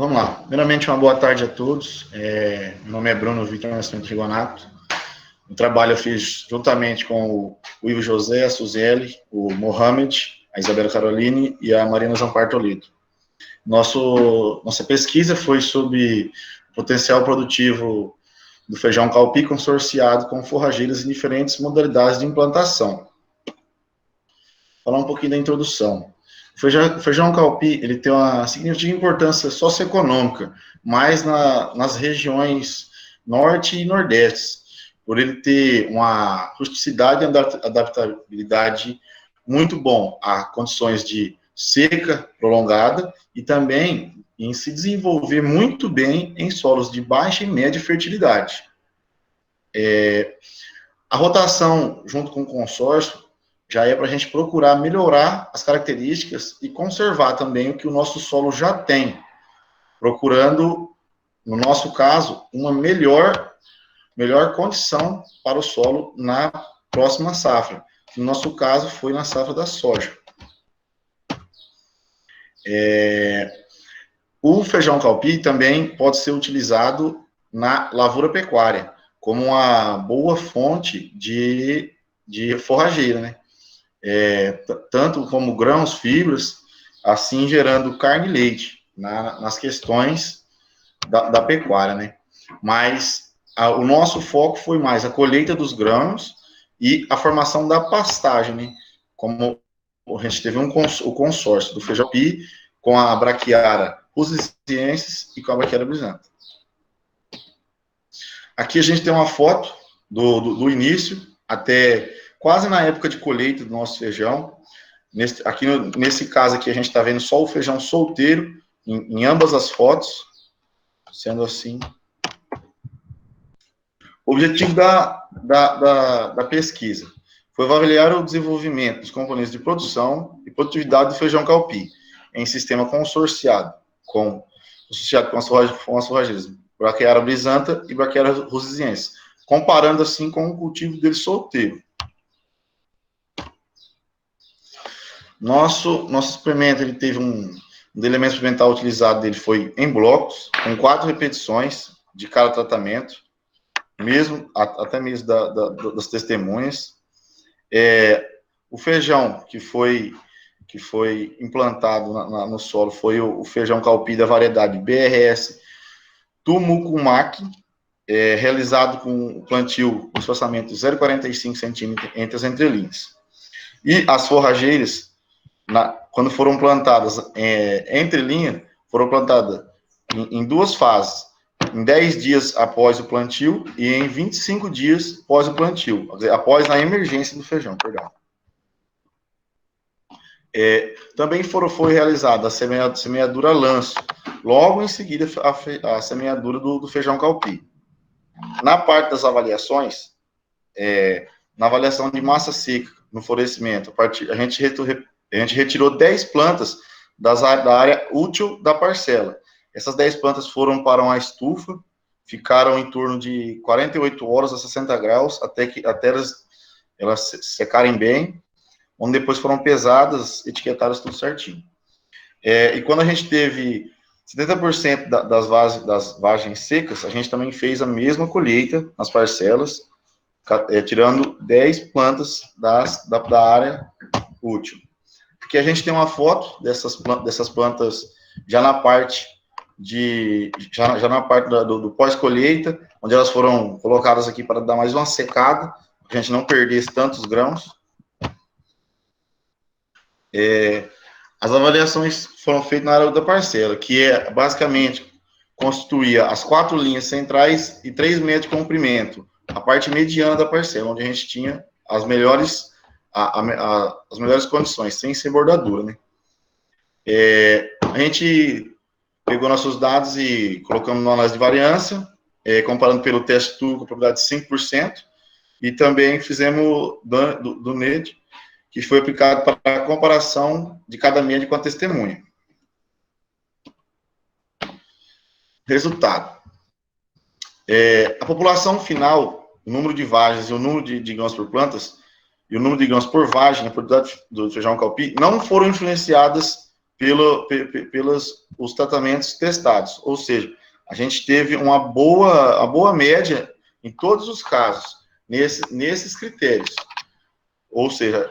Vamos lá. Primeiramente, uma boa tarde a todos. Meu nome é Bruno Vitor Nascimento Rigonato. O trabalho eu fiz juntamente com o Ivo José, a Suzele, o Mohamed, a Isabela Caroline e a Marina Zampar Toledo. Nossa pesquisa foi sobre o potencial produtivo do feijão calpi consorciado com forrageiras em diferentes modalidades de implantação. Vou falar um pouquinho da introdução. O feijão calpi ele tem uma significativa importância socioeconômica, mais nas regiões norte e nordeste, por ele ter uma rusticidade e adaptabilidade muito bom a condições de seca prolongada e também em se desenvolver muito bem em solos de baixa e média fertilidade. A rotação junto com o consórcio já é para a gente procurar melhorar as características e conservar também o que o nosso solo já tem, procurando, no nosso caso, uma melhor condição para o solo na próxima safra. No nosso caso, foi na safra da soja. O feijão calpi também pode ser utilizado na lavoura pecuária, como uma boa fonte de forrageira, né? Tanto como grãos, fibras, assim gerando carne e leite nas questões da pecuária, né? Mas o nosso foco foi mais a colheita dos grãos e a formação da pastagem, né? Como a gente teve o consórcio do feijão calpi com a braquiária rusiensis e com a braquiária brisanta. Aqui a gente tem uma foto do início até quase na época de colheita do nosso feijão. Nesse caso aqui, a gente está vendo só o feijão solteiro, em ambas as fotos, sendo assim. O objetivo da pesquisa foi avaliar o desenvolvimento dos componentes de produção e produtividade do feijão calpi em sistema consorciado com as forrageiras braquiária brisanta e braquiária rusiensis, comparando assim com o cultivo dele solteiro. Nosso experimento, ele teve um elemento experimental utilizado dele foi em blocos, com 4 repetições de cada tratamento, até mesmo das testemunhas. O feijão que foi implantado no solo foi o feijão calpi da variedade BRS Tumucumac, realizado com o plantio com espaçamento de 0,45 centímetros entre as entrelinhas. E as forrageiras, quando foram plantadas entre linha, foram plantadas em 2 fases, em 10 dias após o plantio e em 25 dias após o plantio, após a emergência do feijão, perdão. Também foi realizada a semeadura lanço, logo em seguida a semeadura do feijão calpi. Na parte das avaliações, na avaliação de massa seca, no florescimento, a gente retirou 10 plantas da área útil da parcela. Essas 10 plantas foram para uma estufa, ficaram em torno de 48 horas a 60 graus, até elas secarem bem, onde depois foram pesadas, etiquetadas tudo certinho. E quando a gente teve 70% das vagens secas, a gente também fez a mesma colheita nas parcelas, tirando 10 plantas da área útil. Aqui a gente tem uma foto dessas plantas já na parte do pós-colheita, onde elas foram colocadas aqui para dar mais uma secada, para a gente não perdesse tantos grãos. As avaliações foram feitas na área da parcela, que basicamente constituía as 4 linhas centrais e 3 metros de comprimento, a parte mediana da parcela, onde a gente tinha as melhores condições, sem ser bordadura, né? A gente pegou nossos dados e colocamos na análise de variância, comparando pelo teste TUR com a probabilidade de 5%, e também fizemos do NED, que foi aplicado para a comparação de cada média com a testemunha. Resultado. A população final, o número de vagens e o número de grãos por plantas, e o número de grãos por vagem, a produtividade do feijão calpi, não foram influenciadas pelos os tratamentos testados. Ou seja, a gente teve uma boa média em todos os casos, nesses critérios. Ou seja,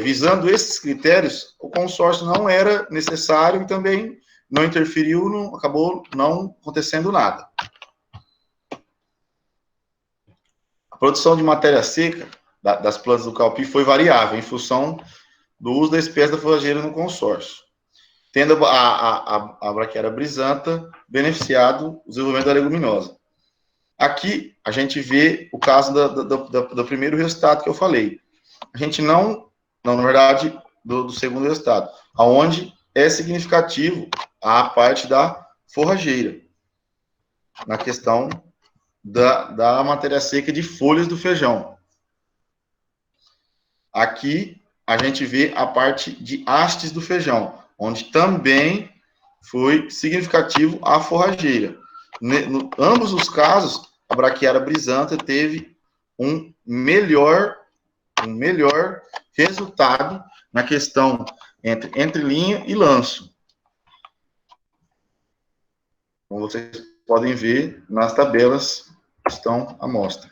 visando esses critérios, o consórcio não era necessário e também não interferiu, acabou não acontecendo nada. A produção de matéria seca das plantas do Calpi foi variável em função do uso da espécie da forrageira no consórcio, tendo a braquiária brisanta beneficiado o desenvolvimento da leguminosa. Aqui, a gente vê o caso do primeiro resultado que eu falei. A gente não na verdade, do segundo resultado, aonde é significativo a parte da forrageira, na questão da matéria seca de folhas do feijão. Aqui, a gente vê a parte de hastes do feijão, onde também foi significativo a forrageira. Ambos os casos, a braquiária brisanta teve um melhor resultado na questão entre linha e lanço. Como vocês podem ver nas tabelas que estão à mostra.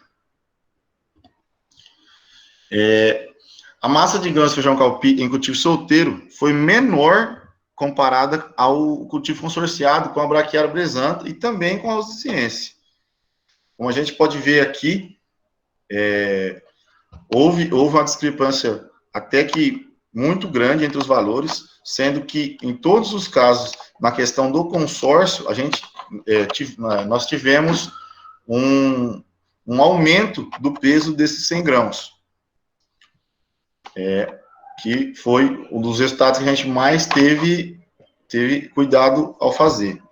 A massa de grãos de feijão calpi em cultivo solteiro foi menor comparada ao cultivo consorciado com a braquiária brisanta e também com a rosiziense. Como a gente pode ver aqui, houve uma discrepância até que muito grande entre os valores, sendo que em todos os casos, na questão do consórcio, nós tivemos um aumento do peso desses 100 grãos, que foi um dos resultados que a gente mais teve cuidado ao fazer.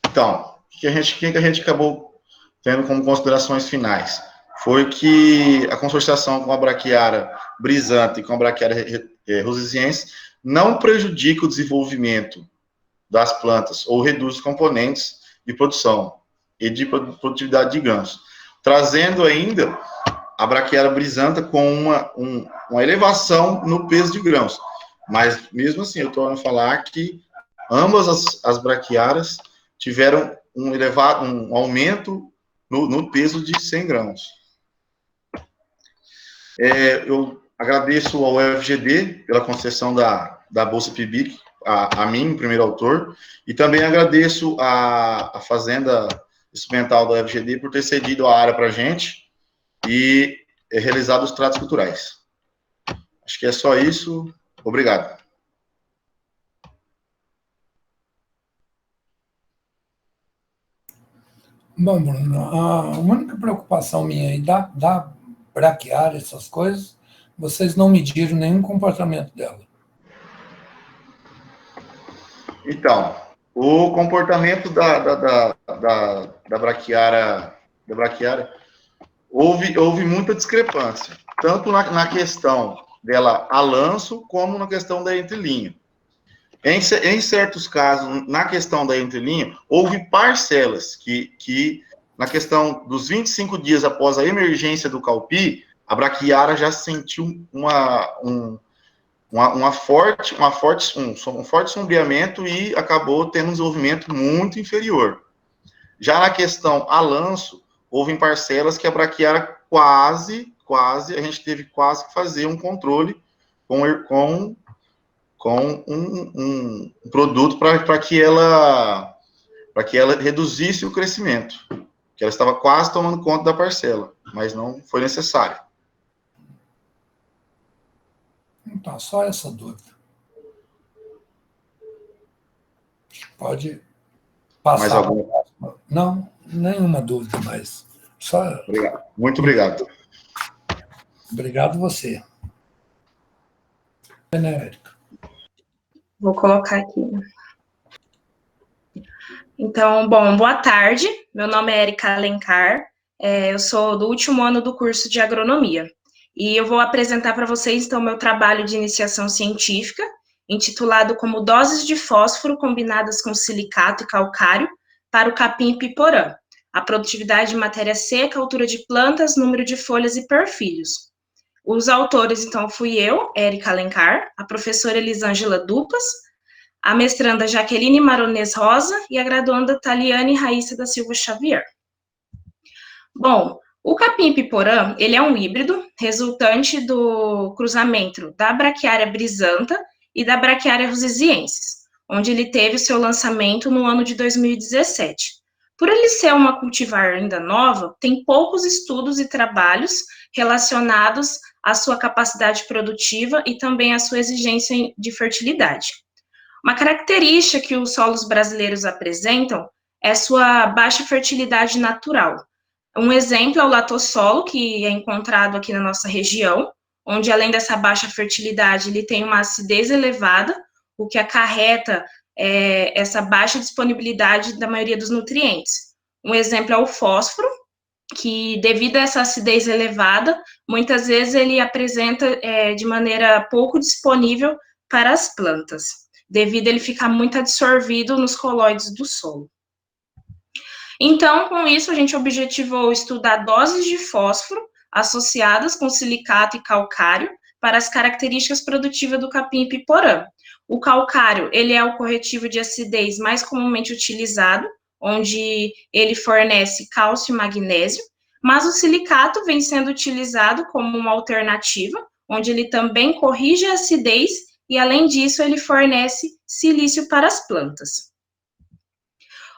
Então, o que a gente acabou tendo como considerações finais? Foi que a consorciação com a braquiária brisanta e com a braquiária rosiziense não prejudica o desenvolvimento das plantas ou reduz os componentes de produção e de produtividade de grãos, trazendo ainda a braquiária brisanta com uma elevação no peso de grãos. Mas, mesmo assim, eu torno a falar que ambas as braquiárias tiveram um aumento no peso de 100 grãos. Eu agradeço ao UFGD pela concessão da Bolsa PIBIC, a mim, primeiro autor, e também agradeço a Fazenda Experimental da UFGD por ter cedido a área para a gente e realizado os tratos culturais. Acho que é só isso. Obrigado. Bom, Bruno, a única preocupação minha aí da braquiária, essas coisas, vocês não mediram nenhum comportamento dela. Então, o comportamento da braquiária, houve muita discrepância, tanto na questão dela a lanço, como na questão da entrelinha. Em certos casos, na questão da entrelinha, houve parcelas que na questão dos 25 dias após a emergência do calpi, a braquiária já sentiu um forte sombreamento e acabou tendo um desenvolvimento muito inferior. Já na questão a lanço, houve em parcelas que a braquiária quase, a gente teve quase que fazer um controle com um produto para que ela reduzisse o crescimento, que ela estava quase tomando conta da parcela, mas não foi necessário. Então, só essa dúvida. Pode passar. Mais alguma? Não, nenhuma dúvida mais. Só... Obrigado. Muito obrigado. Obrigado você. Érica. Vou colocar aqui. Então, bom, boa tarde. Meu nome é Érica Alencar. Eu sou do último ano do curso de agronomia. E eu vou apresentar para vocês, então, meu trabalho de iniciação científica, intitulado como Doses de Fósforo Combinadas com Silicato e Calcário para o Capim-Piporã. A produtividade de matéria seca, altura de plantas, número de folhas e perfilhos. Os autores, então, fui eu, Érica Alencar, a professora Elisângela Dupas, a mestranda Jaqueline Maronês Rosa e a graduanda Taliane Raíssa da Silva Xavier. Bom, o capim-piporã, ele é um híbrido resultante do cruzamento da Braquiária brisanta e da Braquiária rusesiensis, onde ele teve o seu lançamento no ano de 2017. Por ele ser uma cultivar ainda nova, tem poucos estudos e trabalhos relacionados à sua capacidade produtiva e também à sua exigência de fertilidade. Uma característica que os solos brasileiros apresentam é sua baixa fertilidade natural. Um exemplo é o latossolo, que é encontrado aqui na nossa região, onde além dessa baixa fertilidade, ele tem uma acidez elevada, o que acarreta essa baixa disponibilidade da maioria dos nutrientes. Um exemplo é o fósforo, que devido a essa acidez elevada, muitas vezes ele apresenta de maneira pouco disponível para as plantas, devido a ele ficar muito absorvido nos colóides do solo. Então, com isso, a gente objetivou estudar doses de fósforo associadas com silicato e calcário para as características produtivas do capim-piporã. O calcário, ele é o corretivo de acidez mais comumente utilizado, onde ele fornece cálcio e magnésio, mas o silicato vem sendo utilizado como uma alternativa, onde ele também corrige a acidez e, além disso, ele fornece silício para as plantas.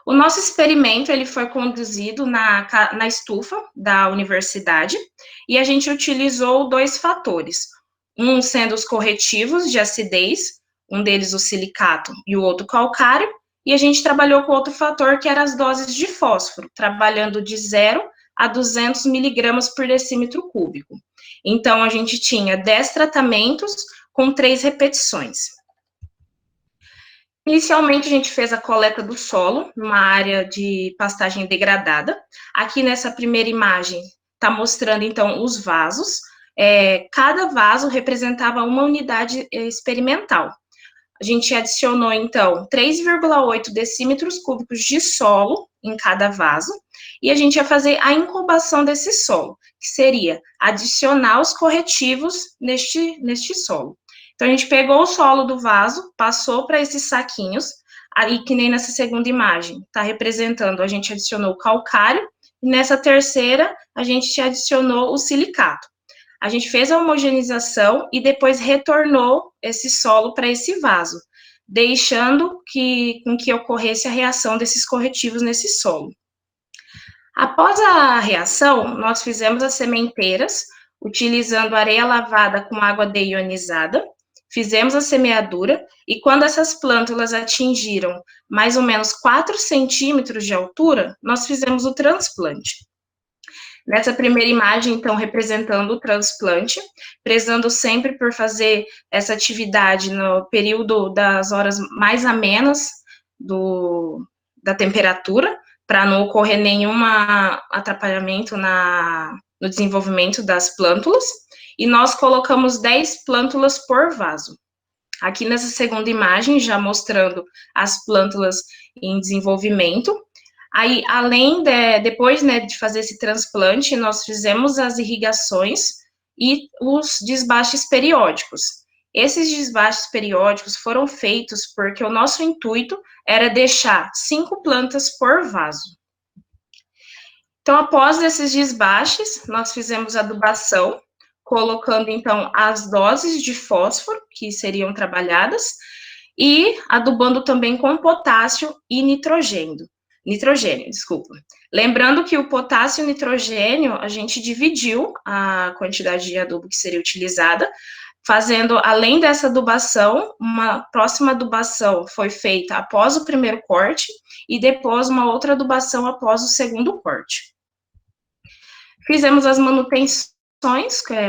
O nosso experimento, ele foi conduzido na estufa da universidade, e a gente utilizou 2 fatores, um sendo os corretivos de acidez, um deles o silicato e o outro calcário, e a gente trabalhou com outro fator, que eram as doses de fósforo, trabalhando de 0 a 200 miligramas por decímetro cúbico. Então, a gente tinha 10 tratamentos com 3 repetições. Inicialmente, a gente fez a coleta do solo, numa área de pastagem degradada. Aqui nessa primeira imagem, está mostrando, então, os vasos. Cada vaso representava uma unidade experimental. A gente adicionou, então, 3,8 decímetros cúbicos de solo em cada vaso, e a gente ia fazer a incubação desse solo, que seria adicionar os corretivos neste solo. Então, a gente pegou o solo do vaso, passou para esses saquinhos, aí que nem nessa segunda imagem, está representando, a gente adicionou o calcário, e nessa terceira, a gente adicionou o silicato. A gente fez a homogeneização e depois retornou esse solo para esse vaso, deixando com que ocorresse a reação desses corretivos nesse solo. Após a reação, nós fizemos as sementeiras, utilizando areia lavada com água deionizada, fizemos a semeadura, e quando essas plântulas atingiram mais ou menos 4 centímetros de altura, nós fizemos o transplante. Nessa primeira imagem, então, representando o transplante, prezando sempre por fazer essa atividade no período das horas mais amenas da temperatura, para não ocorrer nenhum atrapalhamento no desenvolvimento das plântulas, e nós colocamos 10 plântulas por vaso. Aqui nessa segunda imagem, já mostrando as plântulas em desenvolvimento. Aí, depois, né, de fazer esse transplante, nós fizemos as irrigações e os desbastes periódicos. Esses desbastes periódicos foram feitos porque o nosso intuito era deixar 5 plantas por vaso. Então, após esses desbastes, nós fizemos a adubação, colocando, então, as doses de fósforo que seriam trabalhadas e adubando também com potássio e nitrogênio, Lembrando que o potássio e o nitrogênio, a gente dividiu a quantidade de adubo que seria utilizada, fazendo, além dessa adubação, uma próxima adubação foi feita após o primeiro corte e depois uma outra adubação após o segundo corte. Fizemos as manutenções,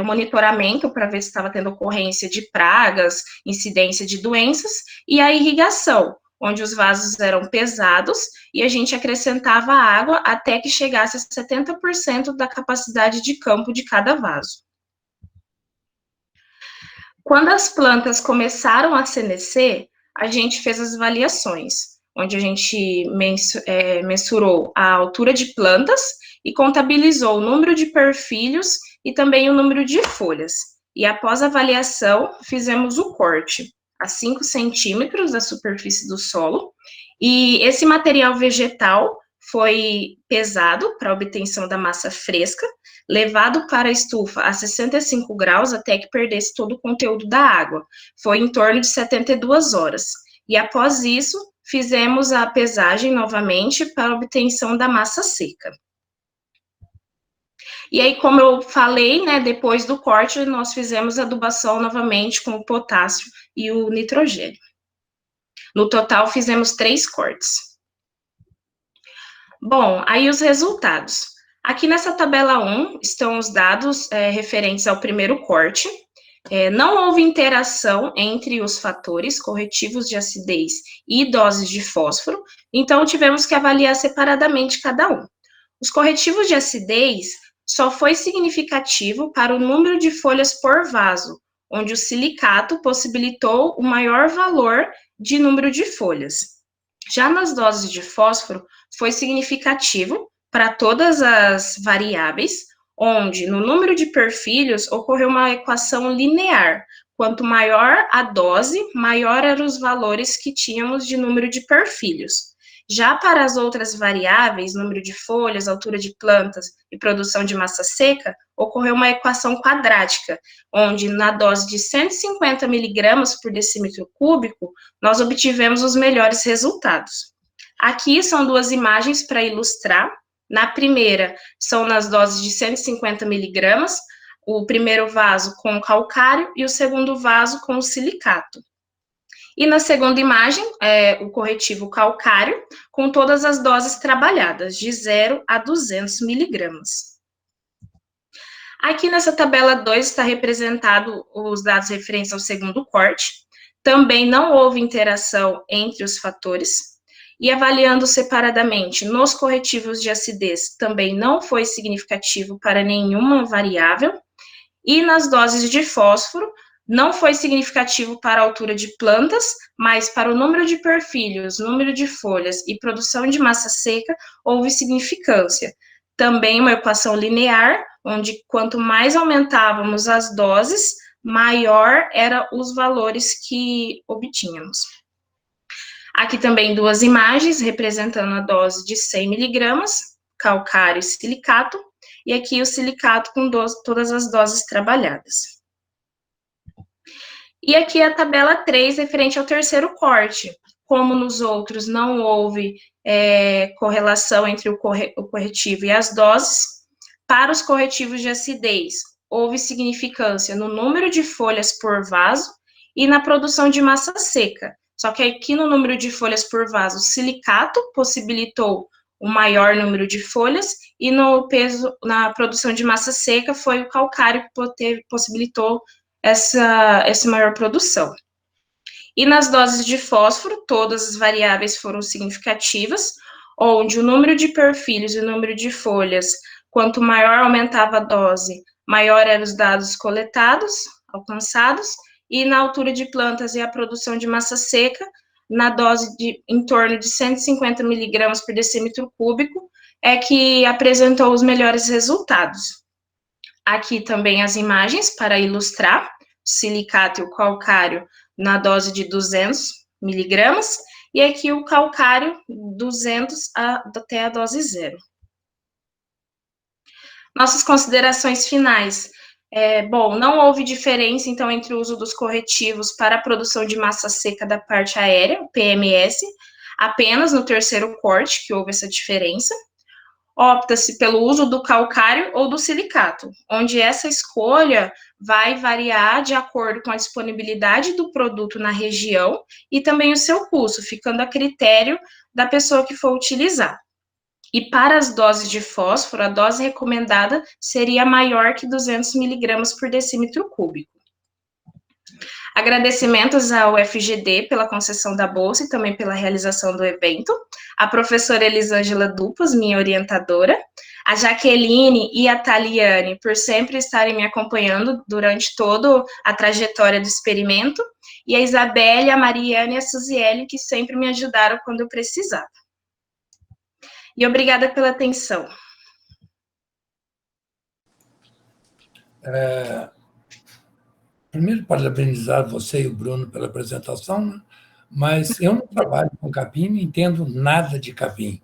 o monitoramento para ver se estava tendo ocorrência de pragas, incidência de doenças, e a irrigação, onde os vasos eram pesados e a gente acrescentava água até que chegasse a 70% da capacidade de campo de cada vaso. Quando as plantas começaram a senescer, a gente fez as avaliações, onde a gente mensurou a altura de plantas e contabilizou o número de perfilhos e também o número de folhas. E após a avaliação, fizemos o corte a 5 centímetros da superfície do solo, e esse material vegetal foi pesado para a obtenção da massa fresca, levado para a estufa a 65 graus até que perdesse todo o conteúdo da água. Foi em torno de 72 horas. E após isso, fizemos a pesagem novamente para a obtenção da massa seca. E aí, como eu falei, né, depois do corte, nós fizemos a adubação novamente com o potássio e o nitrogênio. No total, fizemos 3 cortes. Bom, aí os resultados. Aqui nessa tabela 1 estão os dados referentes ao primeiro corte. Não houve interação entre os fatores corretivos de acidez e doses de fósforo, então tivemos que avaliar separadamente cada um. Os corretivos de acidez só foi significativo para o número de folhas por vaso, onde o silicato possibilitou o maior valor de número de folhas. Já nas doses de fósforo, foi significativo para todas as variáveis, onde no número de perfilhos ocorreu uma equação linear. Quanto maior a dose, maior eram os valores que tínhamos de número de perfilhos. Já para as outras variáveis, número de folhas, altura de plantas e produção de massa seca, ocorreu uma equação quadrática, onde na dose de 150 miligramas por decímetro cúbico, nós obtivemos os melhores resultados. Aqui são 2 imagens para ilustrar. Na primeira, são nas doses de 150 miligramas, o primeiro vaso com o calcário e o segundo vaso com o silicato. E na segunda imagem, o corretivo calcário, com todas as doses trabalhadas, de 0 a 200 miligramas. Aqui nessa tabela 2 está representado os dados referentes ao segundo corte. Também não houve interação entre os fatores. E avaliando separadamente nos corretivos de acidez, também não foi significativo para nenhuma variável. E nas doses de fósforo, não foi significativo para a altura de plantas, mas para o número de perfilhos, número de folhas e produção de massa seca, houve significância. Também uma equação linear, onde quanto mais aumentávamos as doses, maior eram os valores que obtínhamos. Aqui também 2 imagens representando a dose de 100 miligramas, calcário e silicato, e aqui o silicato com todas as doses trabalhadas. E aqui a tabela 3, referente ao terceiro corte. Como nos outros não houve correlação entre o corretivo e as doses, para os corretivos de acidez, houve significância no número de folhas por vaso e na produção de massa seca. Só que aqui no número de folhas por vaso, o silicato possibilitou o maior número de folhas e no peso, na produção de massa seca, foi o calcário que possibilitou essa maior produção. E nas doses de fósforo, todas as variáveis foram significativas, onde o número de perfilhos e o número de folhas, quanto maior aumentava a dose, maior eram os dados coletados, alcançados, e na altura de plantas e a produção de massa seca, na dose de em torno de 150 miligramas por decímetro cúbico, é que apresentou os melhores resultados. Aqui também as imagens para ilustrar, o silicato e o calcário na dose de 200 miligramas, e aqui o calcário 200 até a dose 0. Nossas considerações finais. Bom, não houve diferença, então, entre o uso dos corretivos para a produção de massa seca da parte aérea, o PMS, apenas no terceiro corte que houve essa diferença. Opta-se pelo uso do calcário ou do silicato, onde essa escolha vai variar de acordo com a disponibilidade do produto na região e também o seu custo, ficando a critério da pessoa que for utilizar. E para as doses de fósforo, a dose recomendada seria maior que 200 miligramas por decímetro cúbico. Agradecimentos ao FGD pela concessão da bolsa e também pela realização do evento, a professora Elisângela Dupas, minha orientadora, a Jaqueline e a Taliane por sempre estarem me acompanhando durante toda a trajetória do experimento, e a Isabelle, a Mariane e a Suziele, que sempre me ajudaram quando eu precisava. E obrigada pela atenção. Primeiro, parabenizar você e o Bruno pela apresentação, né? Mas eu não trabalho com capim, não entendo nada de capim.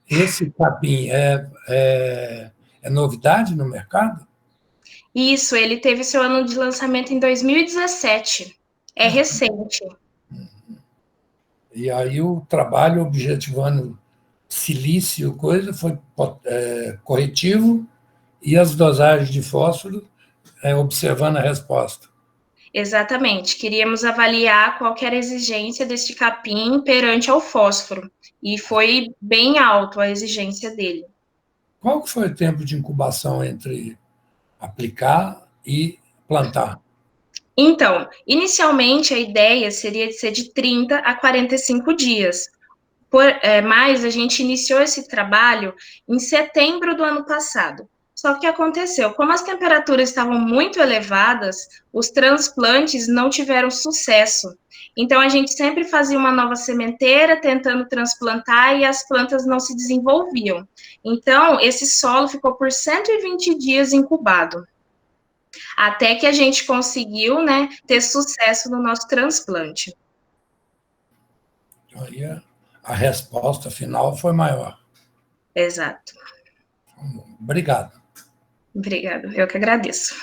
Esse capim é novidade no mercado? Isso, ele teve seu ano de lançamento em 2017. É recente. E aí o trabalho objetivando silício, coisa, foi corretivo, e as dosagens de fósforo observando a resposta. Exatamente. Queríamos avaliar qual que era a exigência deste capim perante ao fósforo. E foi bem alto a exigência dele. Qual que foi o tempo de incubação entre aplicar e plantar? Então, inicialmente a ideia seria de ser de 30 a 45 dias. Mas a gente iniciou esse trabalho em setembro do ano passado. Só que o que aconteceu? Como as temperaturas estavam muito elevadas, os transplantes não tiveram sucesso. Então, a gente sempre fazia uma nova sementeira tentando transplantar e as plantas não se desenvolviam. Então, esse solo ficou por 120 dias incubado, até que a gente conseguiu, né, ter sucesso no nosso transplante. Aí a resposta final foi maior. Exato. Obrigado. Obrigada, eu que agradeço.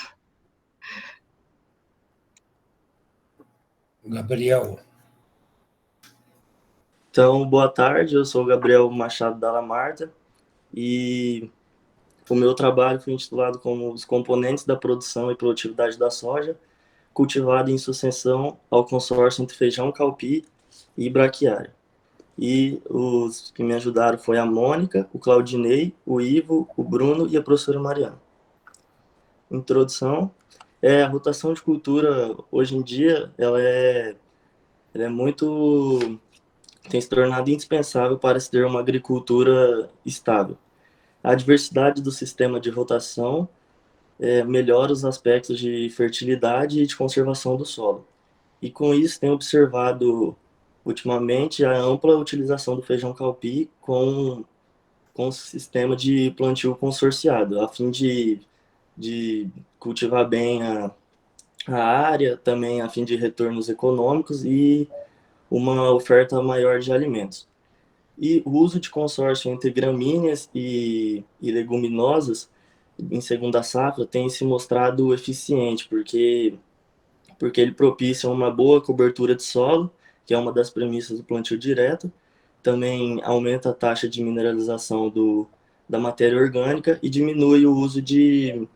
Gabriel. Então, boa tarde, eu sou o Gabriel Machado Dalla Marta e o meu trabalho foi intitulado como Os Componentes da Produção e Produtividade da Soja, cultivado em sucessão ao consórcio entre feijão calpi e braquiária. E os que me ajudaram foi a Mônica, o Claudinei, o Ivo, o Bruno e a professora Mariana. Introdução. A rotação de cultura, hoje em dia, ela é muito... tem se tornado indispensável para se ter uma agricultura estável. A diversidade do sistema de rotação melhora os aspectos de fertilidade e de conservação do solo. E com isso tem observado ultimamente a ampla utilização do feijão calpi com o sistema de plantio consorciado, a fim de cultivar bem a área, também a fim de retornos econômicos e uma oferta maior de alimentos. E o uso de consórcio entre gramíneas e leguminosas em segunda safra tem se mostrado eficiente, porque ele propicia uma boa cobertura de solo, que é uma das premissas do plantio direto, também aumenta a taxa de mineralização da matéria orgânica e diminui o uso de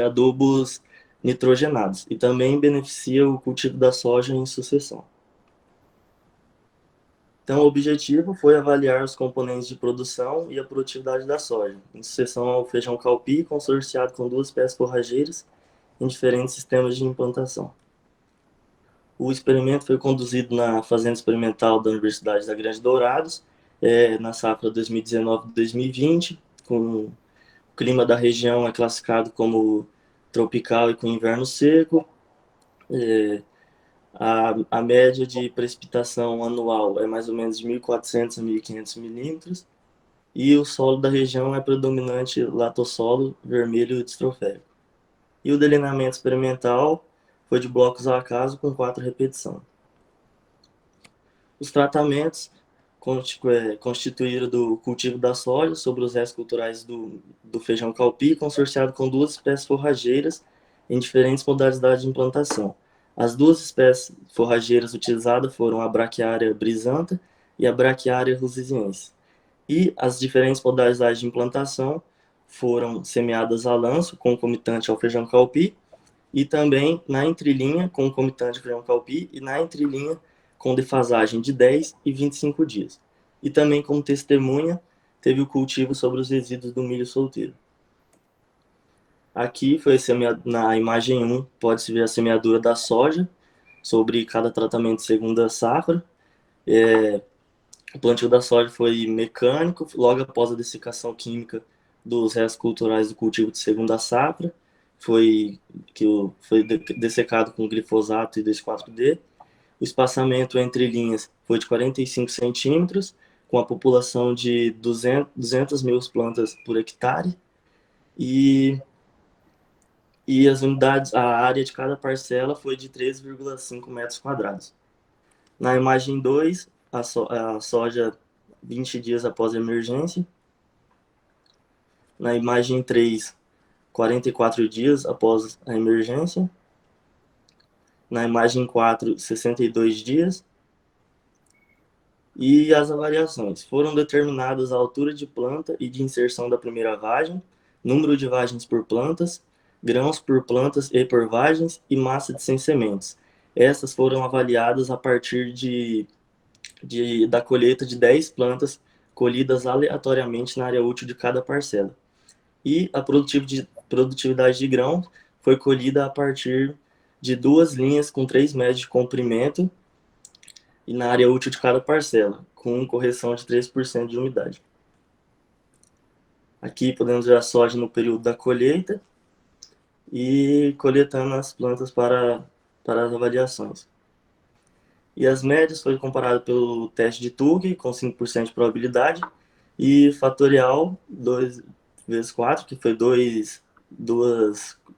adubos nitrogenados, e também beneficia o cultivo da soja em sucessão. Então, o objetivo foi avaliar os componentes de produção e a produtividade da soja, em sucessão ao feijão calpi, consorciado com 2 espécies forrageiras em diferentes sistemas de implantação. O experimento foi conduzido na Fazenda Experimental da Universidade da Grande Dourados, na safra 2019-2020, com o clima da região é classificado como tropical e com inverno seco. A média de precipitação anual é mais ou menos de 1.400 a 1.500 milímetros, e o solo da região é predominante latossolo vermelho distroférico. E o delineamento experimental foi de blocos ao acaso com 4 repetições. Os tratamentos constituíram do cultivo da soja sobre os restos culturais do feijão calpi, consorciado com 2 espécies forrageiras em diferentes modalidades de implantação. As 2 espécies forrageiras utilizadas foram a braquiária brisanta e a braquiária rusisiense. E as diferentes modalidades de implantação foram semeadas a lanço, concomitante ao feijão calpi, e também na entrelinha, concomitante ao feijão calpi, e na entrelinha com defasagem de 10 e 25 dias. E também, como testemunha, teve o cultivo sobre os resíduos do milho solteiro. Aqui foi na imagem 1, pode-se ver a semeadura da soja sobre cada tratamento de segunda safra. O plantio da soja foi mecânico, logo após a dessecação química dos restos culturais do cultivo de segunda safra. Foi dessecado com glifosato e 2,4-D. O espaçamento entre linhas foi de 45 centímetros, com a população de 200 mil plantas por hectare. E e as unidades, a área de cada parcela foi de 13,5 metros quadrados. Na imagem 2, a soja 20 dias após a emergência. Na imagem 3, 44 dias após a emergência. Na imagem 4, 62 dias. E as avaliações. Foram determinadas a altura de planta e de inserção da primeira vagem, número de vagens por plantas, grãos por plantas e por vagens e massa de 100 sementes. Essas foram avaliadas a partir da colheita de 10 plantas colhidas aleatoriamente na área útil de cada parcela. E a produtividade de grão foi colhida a partir de 2 linhas com 3 metros de comprimento e na área útil de cada parcela, com correção de 3% de umidade. Aqui podemos ver a soja no período da colheita e coletando as plantas para as avaliações. E as médias foi comparado pelo teste de Tugg, com 5% de probabilidade, e fatorial 2 vezes 4, que foi 2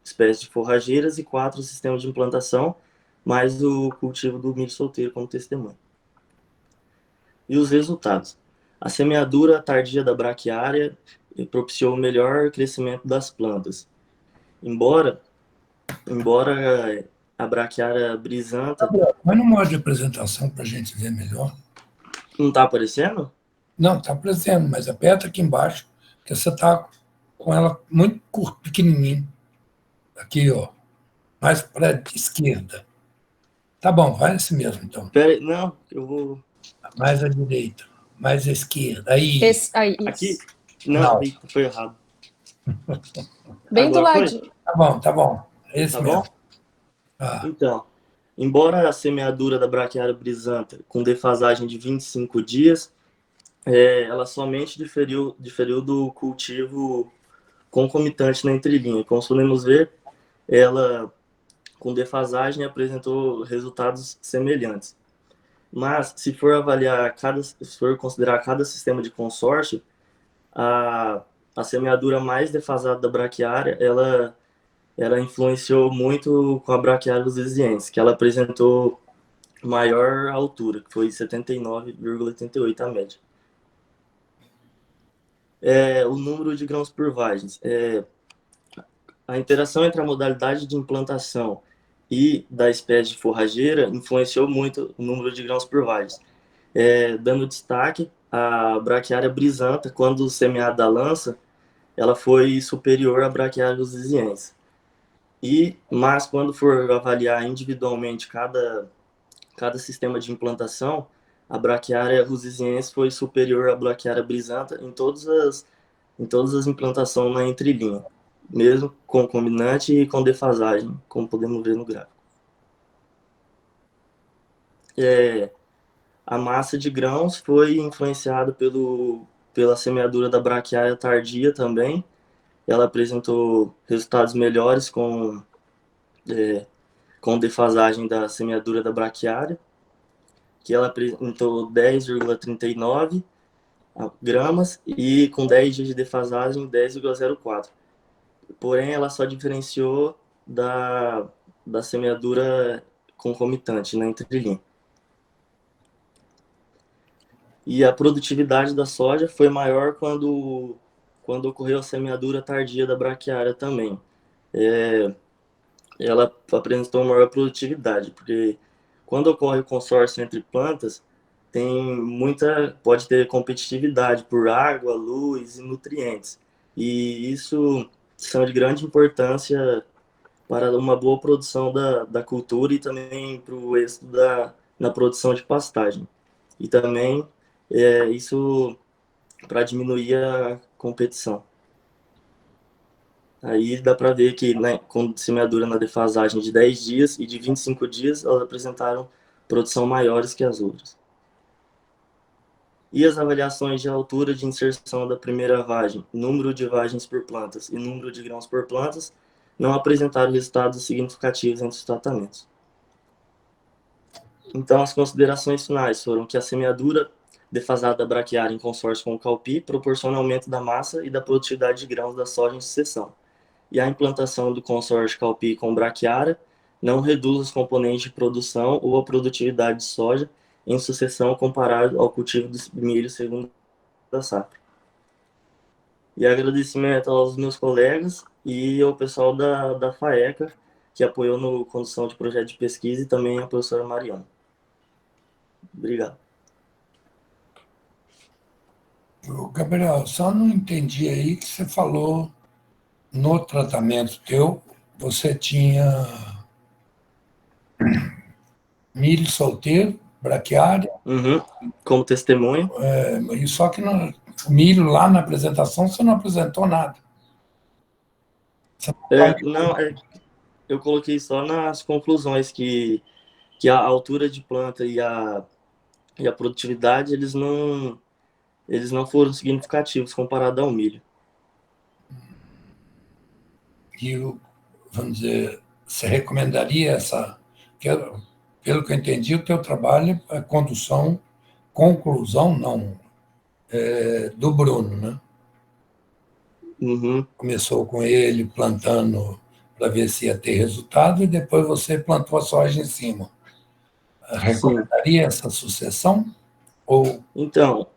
espécies de forrageiras e 4 sistemas de implantação, mais o cultivo do milho solteiro como testemunho. E os resultados. A semeadura tardia da braquiária propiciou o melhor crescimento das plantas. Embora a braquiária brisanta... Mas no modo de apresentação, para a gente ver melhor. Não está aparecendo? Não, está aparecendo, mas aperta aqui embaixo, que você está com ela muito pequenininho. Aqui, ó, mais para a esquerda. Tá bom, vai esse mesmo, então. Pera aí, não, eu vou... Mais à direita, mais à esquerda. Aí. Aí, aqui? Não, foi errado. Bem do ladinho. Tá bom. Esse tá mesmo. Bom? Então, embora a semeadura da braquiária brisanta com defasagem de 25 dias, ela somente diferiu do cultivo concomitante na entrelinha. Como podemos ver, ela, com defasagem, apresentou resultados semelhantes. Mas, se for considerar cada sistema de consórcio, a semeadura mais defasada da braquiária, ela influenciou muito com a braquiária lusiziense, que ela apresentou maior altura, que foi 79,88 a média. O número de grãos por vagens. A interação entre a modalidade de implantação e da espécie de forrageira influenciou muito o número de grãos por vagens. Dando destaque, a braquiária brisanta, quando semeada a lança, ela foi superior à braquiária lusiziense. Mas quando for avaliar individualmente cada sistema de implantação, a braquiária lusiziense foi superior à braquiária brisanta em todas as implantações na entrelinha, mesmo com concomitante e com defasagem, como podemos ver no gráfico. A massa de grãos foi influenciada pela semeadura da braquiária tardia também. Ela apresentou resultados melhores com defasagem da semeadura da braquiária, que ela apresentou 10,39 gramas e com 10 dias de defasagem 10,04. Porém, ela só diferenciou da semeadura concomitante na entrelinha. E a produtividade da soja foi maior quando ocorreu a semeadura tardia da braquiária também. Ela apresentou maior produtividade, porque quando ocorre o consórcio entre plantas, pode ter competitividade por água, luz e nutrientes. E isso são de grande importância para uma boa produção da cultura e também para o êxito na produção de pastagem. E também isso para diminuir a competição. Aí dá para ver que, né, com semeadura na defasagem de 10 dias e de 25 dias, elas apresentaram produção maiores que as outras. E as avaliações de altura de inserção da primeira vagem, número de vagens por plantas e número de grãos por plantas, não apresentaram resultados significativos entre os tratamentos. Então, as considerações finais foram que a semeadura defasada da braquiária em consórcio com o Calpi proporciona aumento da massa e da produtividade de grãos da soja em sucessão. e a implantação do consórcio Calpi com braquiária não reduz os componentes de produção ou a produtividade de soja em sucessão comparado ao cultivo do milho segundo a safra. E agradecimento aos meus colegas e ao pessoal da FAECA, que apoiou na condução de projeto de pesquisa, e também a professora Mariana. Obrigado. Gabriel, só não entendi aí que você falou no tratamento teu, você tinha milho solteiro, braquiária, Como testemunha. e só que no milho lá na apresentação você não apresentou nada. Eu coloquei só nas conclusões que a altura de planta e a produtividade, eles não foram significativos comparado ao milho. E, vamos dizer, você recomendaria essa... Pelo que eu entendi, o teu trabalho é conclusão não, do Bruno, né? Começou com ele plantando para ver se ia ter resultado e depois você plantou a soja em cima. Recomendaria essa sucessão? Ou então,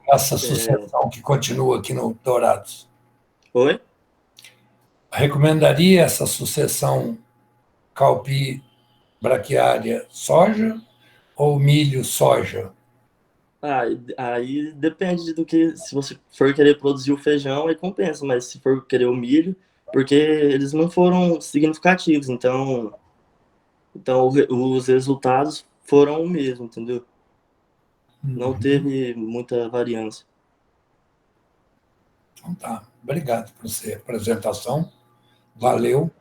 essa sucessão que continua aqui no Dourados? Oi? Recomendaria essa sucessão Calpi, braquiária, soja ou milho, soja? Aí depende do que... Se você for querer produzir o feijão, aí compensa, mas se for querer o milho, porque eles não foram significativos, então os resultados foram o mesmo, entendeu? Não teve muita variância. Então tá, obrigado por sua apresentação, valeu.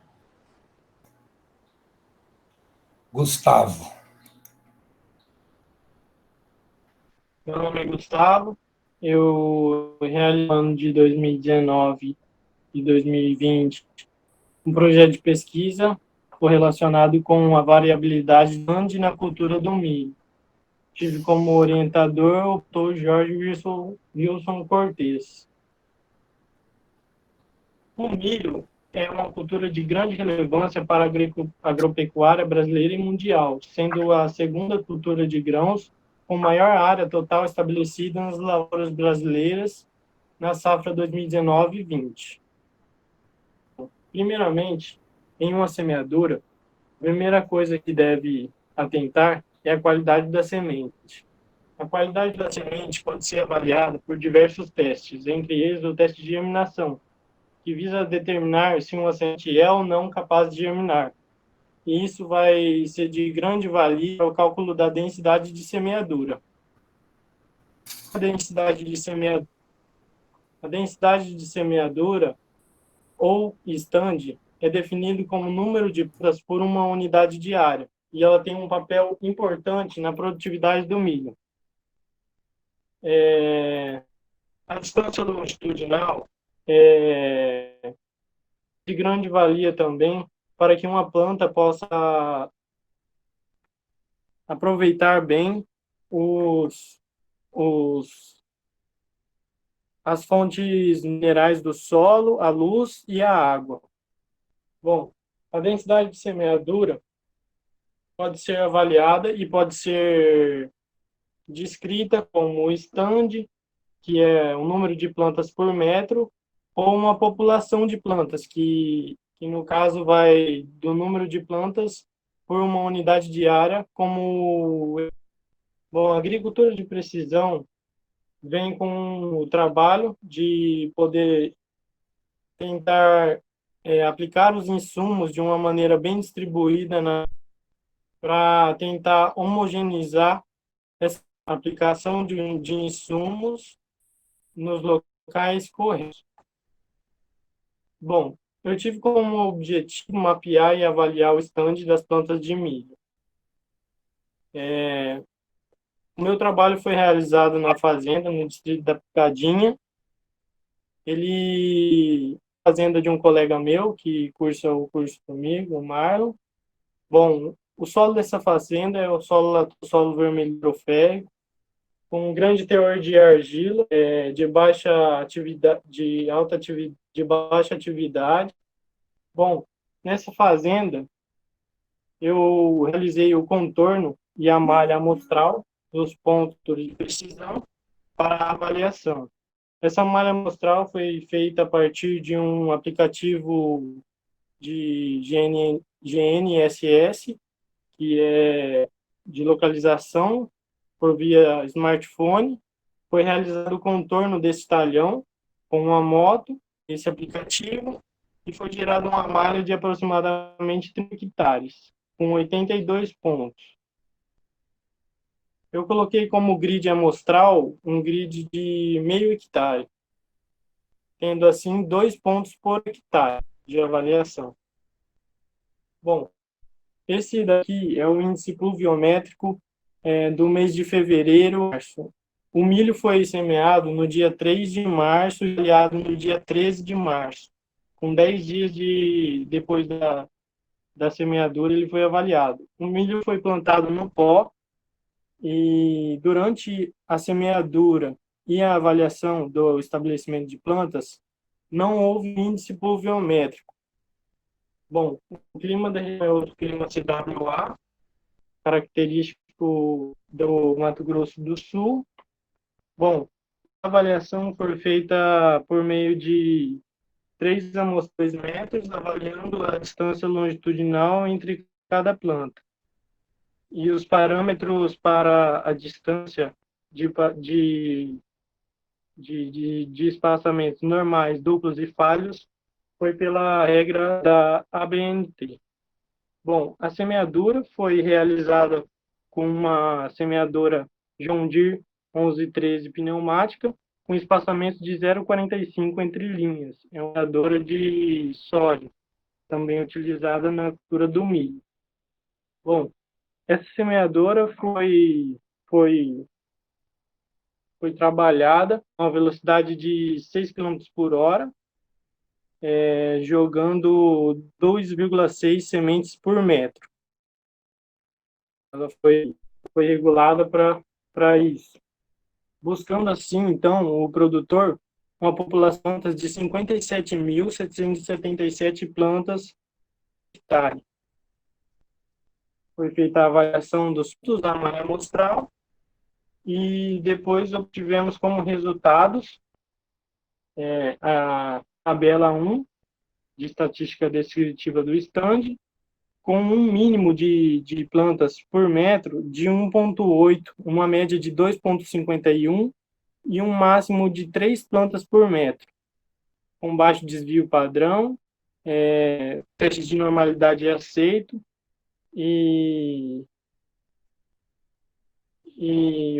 Gustavo. Meu nome é Gustavo, eu realizei no ano de 2019 e 2020 um projeto de pesquisa correlacionado com a variabilidade grande na cultura do milho. Tive como orientador o Dr. Jorge Wilson Cortes. O milho é uma cultura de grande relevância para a agropecuária brasileira e mundial, sendo a segunda cultura de grãos com maior área total estabelecida nas lavouras brasileiras na safra 2019-20. Primeiramente, em uma semeadura, a primeira coisa que deve atentar é a qualidade da semente. A qualidade da semente pode ser avaliada por diversos testes, entre eles o teste de germinação, que visa determinar se uma semente é ou não capaz de germinar. E isso vai ser de grande valia para o cálculo da densidade de semeadura. A densidade de semeadura ou stand é definido como número de plantas por uma unidade de área, e ela tem um papel importante na produtividade do milho. A distância longitudinal é de grande valia também para que uma planta possa aproveitar bem as fontes minerais do solo, a luz e a água. Bom, a densidade de semeadura pode ser avaliada e pode ser descrita como stand, que é o número de plantas por metro, ou uma população de plantas, que no caso vai do número de plantas por uma unidade de área, como... Bom, a agricultura de precisão vem com o trabalho de poder tentar aplicar os insumos de uma maneira bem distribuída para tentar homogeneizar essa aplicação de insumos nos locais corretos. Bom, eu tive como objetivo mapear e avaliar o estande das plantas de milho. O meu trabalho foi realizado na fazenda, no distrito da Picadinha. Fazenda de um colega meu que cursa o curso comigo, o Marlon. Bom, o solo dessa fazenda é o solo vermelho hidroférico, com um grande teor de argila, de baixa atividade, de baixa atividade, Bom, nessa fazenda, eu realizei o contorno e a malha amostral dos pontos de precisão para a avaliação. Essa malha amostral foi feita a partir de um aplicativo de GNSS, que é de localização por via smartphone. Foi realizado o contorno desse talhão com uma moto, esse aplicativo, e foi gerada uma malha de aproximadamente 30 hectares, com 82 pontos. Eu coloquei como grid amostral um grid de meio hectare, tendo assim 2 pontos por hectare de avaliação. Bom, esse daqui é o índice pluviométrico do mês de fevereiro. O milho foi semeado no dia 3 de março e avaliado no dia 13 de março. Com 10 dias depois da semeadura, ele foi avaliado. O milho foi plantado no pó e durante a semeadura e a avaliação do estabelecimento de plantas, não houve índice pluviométrico. Bom, o clima da região é outro clima CWA, característico do Mato Grosso do Sul. Bom, a avaliação foi feita por meio de 3 metros, avaliando a distância longitudinal entre cada planta. E os parâmetros para a distância de espaçamentos normais, duplos e falhos foi pela regra da ABNT. Bom, a semeadura foi realizada com uma semeadora John Deere 1113 pneumática, com espaçamento de 0,45 entre linhas. É uma semeadora de soja, também utilizada na cultura do milho. Bom, essa semeadora foi trabalhada a uma velocidade de 6 km por hora, jogando 2,6 sementes por metro. Ela foi regulada para isso. Buscando assim, então, o produtor uma população de 57.777 plantas hectare. Foi feita a avaliação dos pontos da malha amostral e depois obtivemos como resultados a tabela 1 de estatística descritiva do stand, com um mínimo de plantas por metro de 1,8, uma média de 2,51 e um máximo de 3 plantas por metro, com baixo desvio padrão, teste de normalidade é aceito, e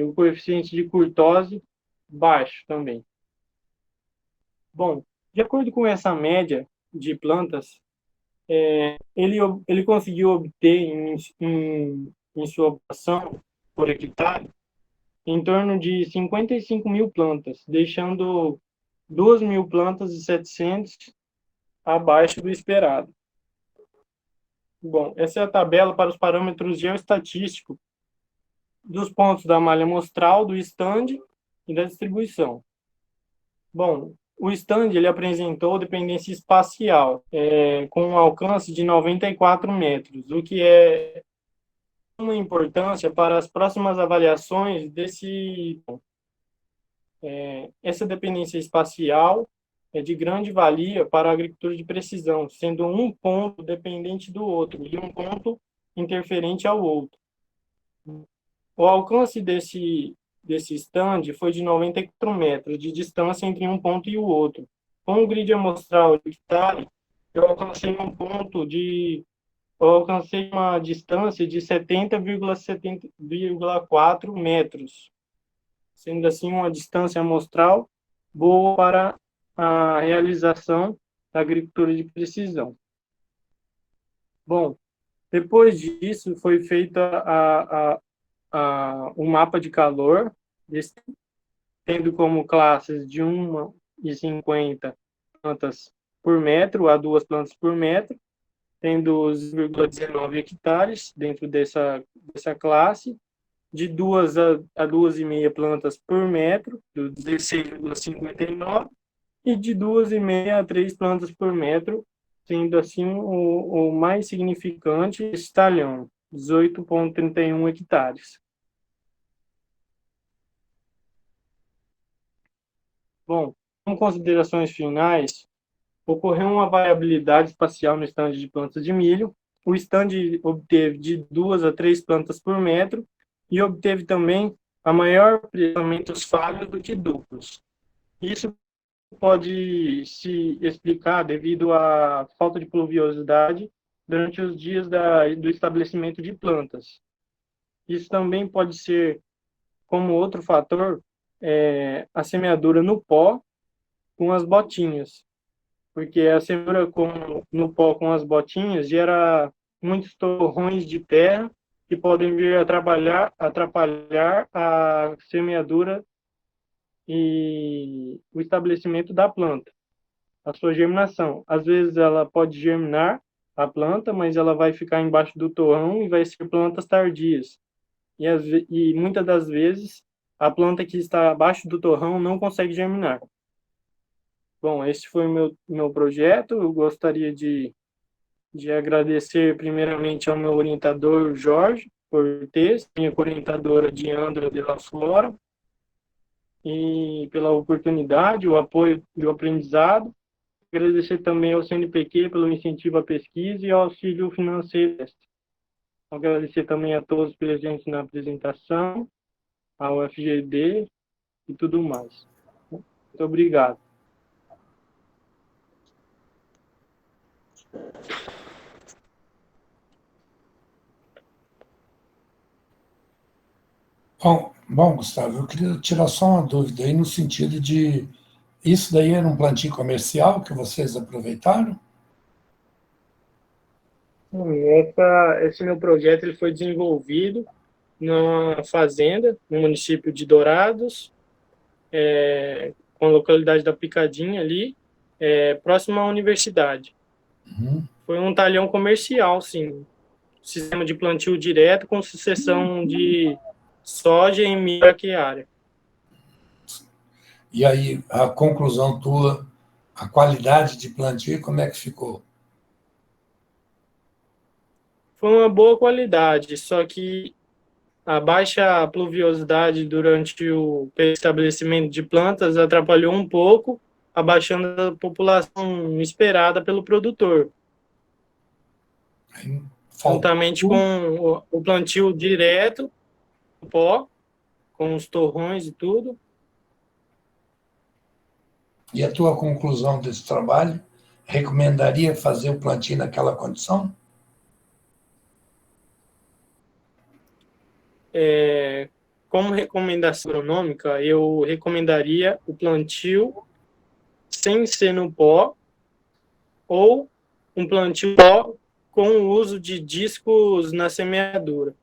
o coeficiente de curtose baixo também. Bom, de acordo com essa média de plantas, ele conseguiu obter em sua produção por hectare em torno de 55 mil plantas, deixando 2.000 plantas e 700 abaixo do esperado. Bom, essa é a tabela para os parâmetros geoestatísticos dos pontos da malha amostral, do stand e da distribuição. Bom, o stand ele apresentou dependência espacial, com um alcance de 94 metros, o que é uma importância para as próximas avaliações desse. Essa dependência espacial é de grande valia para a agricultura de precisão, sendo um ponto dependente do outro e um ponto interferente ao outro. O alcance desse stand foi de 94 metros de distância entre um ponto e o outro. Com o grid amostral de hectare, eu alcancei uma distância de 70,4 metros, sendo assim uma distância amostral boa para a realização da agricultura de precisão. Bom, depois disso foi feita o mapa de calor, tendo como classes de 1,50 plantas por metro a 2 plantas por metro, tendo 0,19 hectares dentro dessa classe, de 2 a 2,5 plantas por metro, do 16,59, e de 2,5 a 3 plantas por metro, sendo assim o mais significante esse talhão, 18,31 hectares. Bom, com considerações finais, ocorreu uma variabilidade espacial no estande de plantas de milho. O estande obteve de 2 a 3 plantas por metro e obteve também a maior preçamentos falhos do que duplos. Isso pode se explicar devido à falta de pluviosidade durante os dias do estabelecimento de plantas. Isso também pode ser, como outro fator, a semeadura no pó com as botinhas, porque a semeadura no pó com as botinhas gera muitos torrões de terra que podem vir a atrapalhar a semeadura e o estabelecimento da planta, a sua germinação. Às vezes ela pode germinar a planta, mas ela vai ficar embaixo do torrão e vai ser plantas tardias. E muitas das vezes a planta que está abaixo do torrão não consegue germinar. Bom, esse foi o meu projeto. Eu gostaria de agradecer primeiramente ao meu orientador, Jorge Cortez, minha orientadora, Diandra de la Flora, e pela oportunidade, o apoio e o aprendizado. Agradecer também ao CNPq pelo incentivo à pesquisa e ao auxílio financeiro. Agradecer também a todos presentes na apresentação, ao FGD e tudo mais. Muito obrigado. Bom, Gustavo, eu queria tirar só uma dúvida aí no sentido de isso daí era um plantio comercial que vocês aproveitaram? Esse meu projeto ele foi desenvolvido na fazenda, no município de Dourados, com a localidade da Picadinha ali, próximo à universidade. Uhum. Foi um talhão comercial, sim. Sistema de plantio direto com sucessão de soja em milho braquiária. E aí, a conclusão tua, a qualidade de plantio, como é que ficou? Foi uma boa qualidade, só que a baixa pluviosidade durante o estabelecimento de plantas atrapalhou um pouco, abaixando a população esperada pelo produtor. Aí, Juntamente com o plantio direto, o pó, com os torrões e tudo. E a tua conclusão desse trabalho? Recomendaria fazer o plantio naquela condição? Como recomendação agronômica, eu recomendaria o plantio sem ser no pó ou um plantio pó com o uso de discos na semeadura,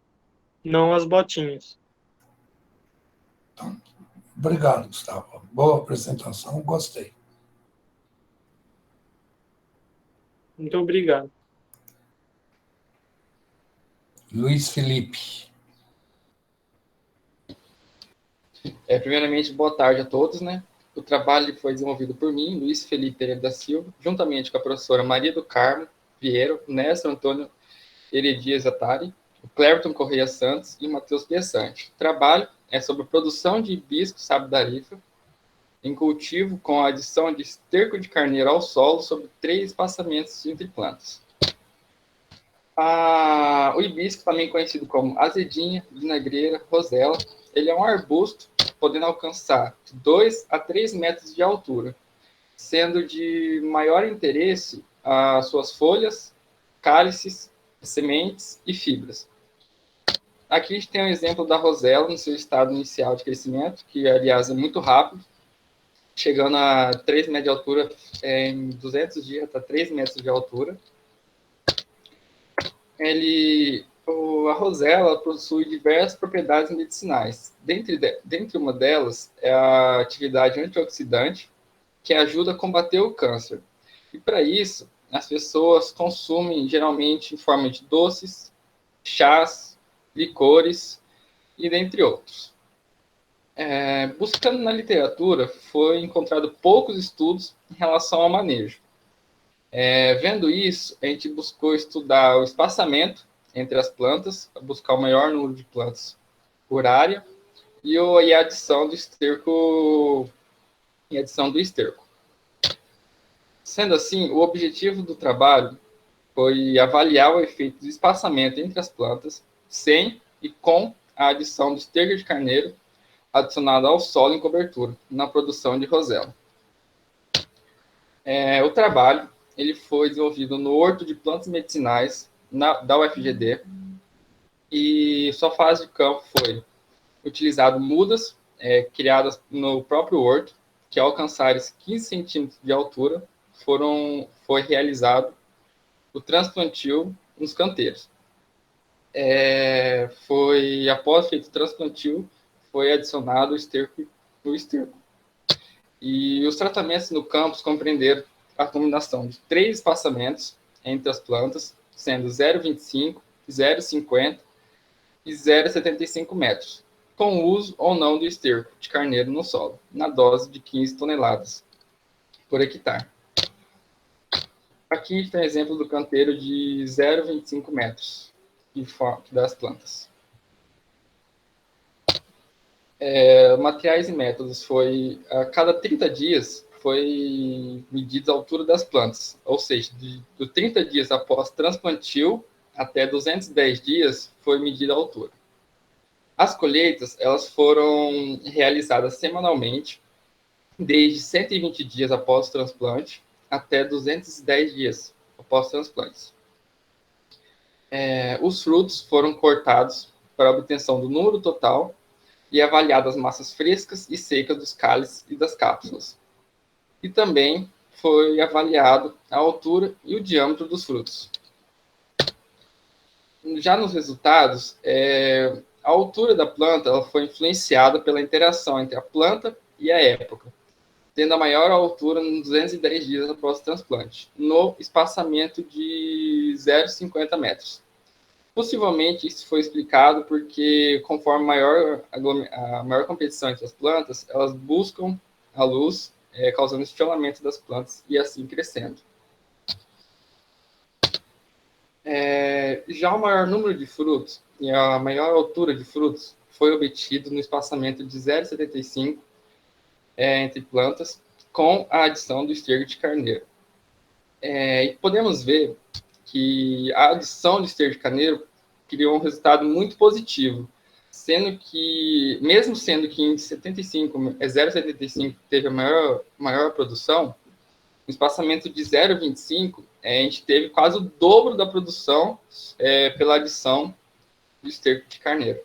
não as botinhas. Então, obrigado, Gustavo. Boa apresentação, gostei. Muito obrigado. Luiz Felipe. Primeiramente, boa tarde a todos, né? O trabalho foi desenvolvido por mim, Luiz Felipe Pereira da Silva, juntamente com a professora Maria do Carmo Vieiro, Néstor Antônio Heredias Atari, o Cleverton Correia Santos e o Matheus Piessante. O trabalho é sobre a produção de hibisco sabidarifa em cultivo com a adição de esterco de carneiro ao solo sobre 3 espaçamentos entre plantas. O hibisco, também conhecido como azedinha, vinagreira, rosela, ele é um arbusto podendo alcançar de 2 a 3 metros de altura, sendo de maior interesse as suas folhas, cálices, sementes e fibras. Aqui a gente tem um exemplo da rosela no seu estado inicial de crescimento, que, aliás, é muito rápido, chegando a 3 metros de altura, em 200 dias, até 3 metros de altura. A rosela possui diversas propriedades medicinais. Dentre uma delas é a atividade antioxidante, que ajuda a combater o câncer. E para isso, as pessoas consumem geralmente em forma de doces, chás, licores e dentre outros. Buscando na literatura, foi encontrado poucos estudos em relação ao manejo. Vendo isso, a gente buscou estudar o espaçamento entre as plantas, buscar o maior número de plantas por área, e a adição do esterco. Sendo assim, o objetivo do trabalho foi avaliar o efeito do espaçamento entre as plantas, sem e com a adição do esterco de carneiro adicionado ao solo em cobertura, na produção de rosela. O trabalho ele foi desenvolvido no Horto de Plantas Medicinais da UFGD, e sua fase de campo foi utilizado mudas criadas no próprio horto, que ao alcançarem 15 centímetros de altura, foi realizado o transplantio nos canteiros. Após feito o transplantio, foi adicionado o esterco. E os tratamentos no campus compreenderam a combinação de 3 espaçamentos entre as plantas, sendo 0,25, 0,50 e 0,75 metros, com o uso ou não do esterco de carneiro no solo, na dose de 15 toneladas por hectare. Aqui tem exemplo do canteiro de 0,25 metros das plantas. Materiais e métodos a cada 30 dias foi medida a altura das plantas, ou seja, de 30 dias após transplantio até 210 dias foi medida a altura. As colheitas elas foram realizadas semanalmente, desde 120 dias após o transplante até 210 dias após o transplante. Os frutos foram cortados para a obtenção do número total e avaliadas as massas frescas e secas dos cálices e das cápsulas. E também foi avaliado a altura e o diâmetro dos frutos. Já nos resultados, a altura da planta ela foi influenciada pela interação entre a planta e a época, tendo a maior altura nos 210 dias após o transplante, no espaçamento de 0,50 metros. Possivelmente isso foi explicado porque, conforme a maior competição entre as plantas, elas buscam a luz, causando estiramento das plantas e assim crescendo. Já o maior número de frutos e a maior altura de frutos foi obtido no espaçamento de 0,75 entre plantas, com a adição do esterco de carneiro. E podemos ver que a adição de esterco de carneiro criou um resultado muito positivo, mesmo sendo que em 0,75 teve a maior produção, no espaçamento de 0,25, a gente teve quase o dobro da produção pela adição do esterco de carneiro.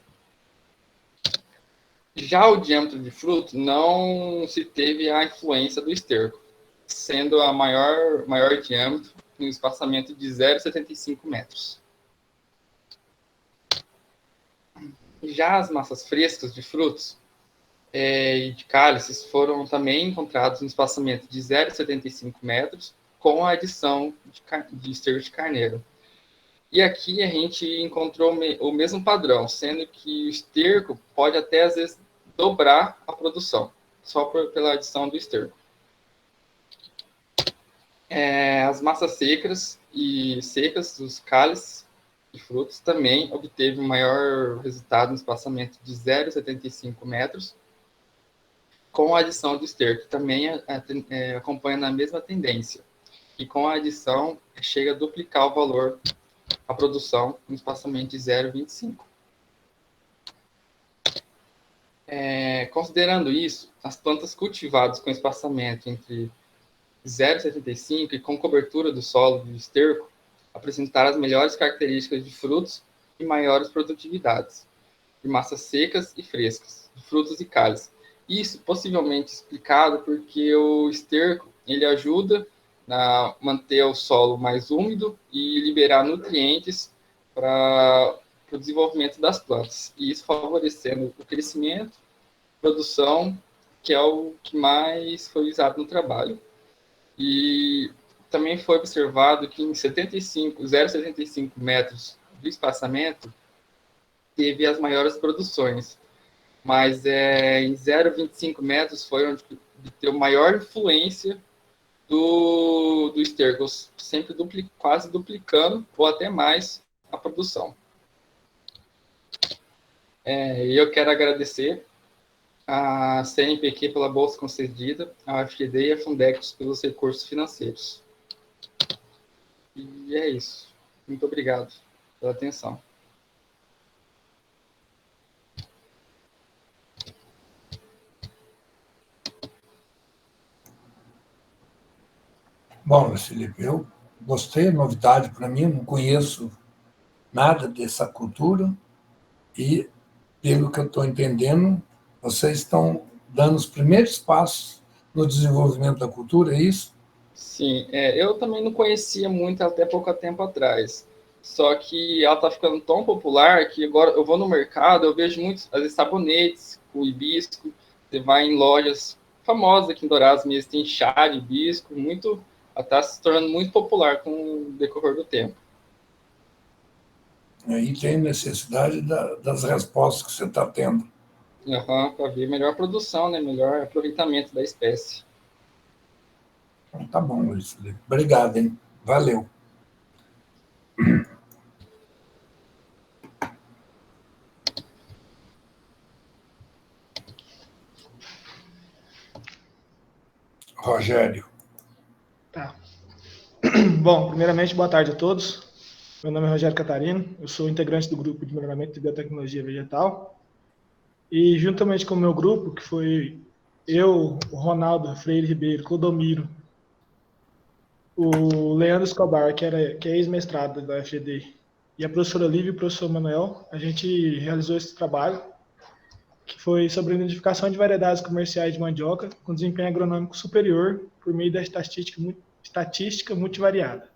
Já o diâmetro de fruto não se teve a influência do esterco, sendo a maior diâmetro no espaçamento de 0,75 metros. Já as massas frescas de frutos e de cálices foram também encontrados no espaçamento de 0,75 metros, com a adição de esterco de carneiro. E aqui a gente encontrou o mesmo padrão, sendo que o esterco pode até, às vezes, dobrar a produção, só pela adição do esterco. As massas secas dos cálices e frutos também obteve um maior resultado no espaçamento de 0,75 metros, com a adição do esterco, que também acompanha na mesma tendência. E com a adição, chega a duplicar o valor, a produção, no espaçamento de 0,25. Considerando isso, as plantas cultivadas com espaçamento entre 0,75 e com cobertura do solo de esterco apresentaram as melhores características de frutos e maiores produtividades de massas secas e frescas, de frutos e cálices. Isso possivelmente explicado porque o esterco ele ajuda a manter o solo mais úmido e liberar nutrientes para o desenvolvimento das plantas. E isso favorecendo o crescimento, produção, que é o que mais foi usado no trabalho. E também foi observado que em 0,75 metros de espaçamento teve as maiores produções, mas em 0,25 metros foi onde deu maior influência do esterco, sempre quase duplicando ou até mais a produção. E eu quero agradecer a CNPq pela bolsa concedida, a UFGD e a Fundecos pelos recursos financeiros. E é isso. Muito obrigado pela atenção. Bom, Luiz Felipe, eu gostei, novidade para mim, não conheço nada dessa cultura e, pelo que eu estou entendendo, vocês estão dando os primeiros passos no desenvolvimento da cultura, é isso? Sim, eu também não conhecia muito até pouco tempo atrás. Só que ela está ficando tão popular que agora eu vou no mercado, eu vejo muitos, às vezes, sabonetes com hibisco. Você vai em lojas famosas aqui em Dourados mesmo, tem chá de hibisco, está se tornando muito popular com o decorrer do tempo. Aí tem necessidade das respostas que você está tendo. Para ver melhor produção, né? Melhor aproveitamento da espécie. Então, tá bom, Luiz Felipe. Obrigado, hein? Valeu. Rogério. Tá. Bom, primeiramente, boa tarde a todos. Meu nome é Rogério Catarino, eu sou integrante do grupo de melhoramento de biotecnologia vegetal. E, juntamente com o meu grupo, que foi eu, o Ronaldo Freire Ribeiro, Clodomiro, o Leandro Escobar, que é ex-mestrado da UFGD, e a professora Lívia e o professor Manuel, a gente realizou esse trabalho, que foi sobre a identificação de variedades comerciais de mandioca com desempenho agronômico superior por meio da estatística multivariada.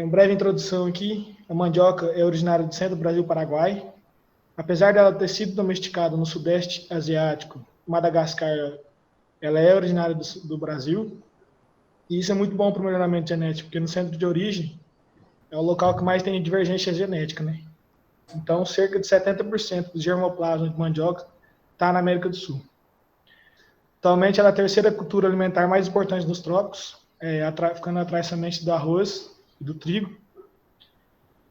Uma breve introdução aqui. A mandioca é originária do centro do Brasil e Paraguai. Apesar dela ter sido domesticada no Sudeste Asiático, Madagascar, ela é originária do Brasil. E isso é muito bom para o melhoramento genético, porque no centro de origem é o local que mais tem divergência genética, né? Então, cerca de 70% do germoplasma de mandioca está na América do Sul. Atualmente, ela é a terceira cultura alimentar mais importante dos trópicos, ficando atrás somente do arroz e do trigo.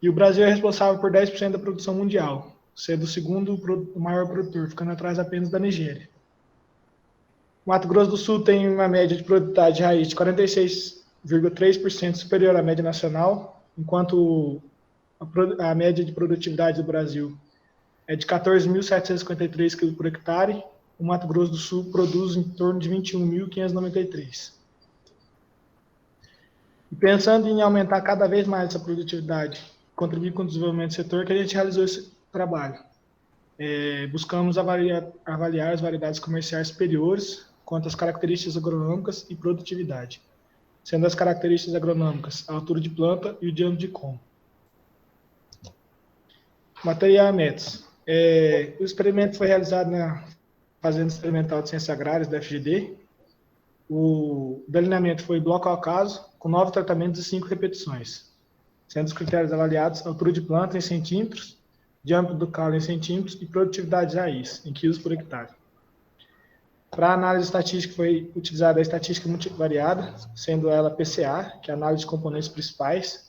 E o Brasil é responsável por 10% da produção mundial, sendo o segundo maior produtor, ficando atrás apenas da Nigéria. O Mato Grosso do Sul tem uma média de produtividade de raiz de 46,3% superior à média nacional, enquanto a média de produtividade do Brasil é de 14.753 kg por hectare. O Mato Grosso do Sul produz em torno de 21.593. E pensando em aumentar cada vez mais essa produtividade, contribuir com o desenvolvimento do setor, que a gente realizou esse trabalho. Buscamos avaliar as variedades comerciais superiores quanto às características agronômicas e produtividade, sendo as características agronômicas a altura de planta e o diâmetro de como. Material e métodos. O experimento foi realizado na Fazenda Experimental de Ciências Agrárias da FGD. O delineamento foi bloco ao caso, com 9 tratamentos e 5 repetições, sendo os critérios avaliados altura de planta em centímetros, diâmetro do caule em centímetros e produtividade de raiz em quilos por hectare. Para a análise estatística foi utilizada a estatística multivariada, sendo ela PCA, que é a análise de componentes principais,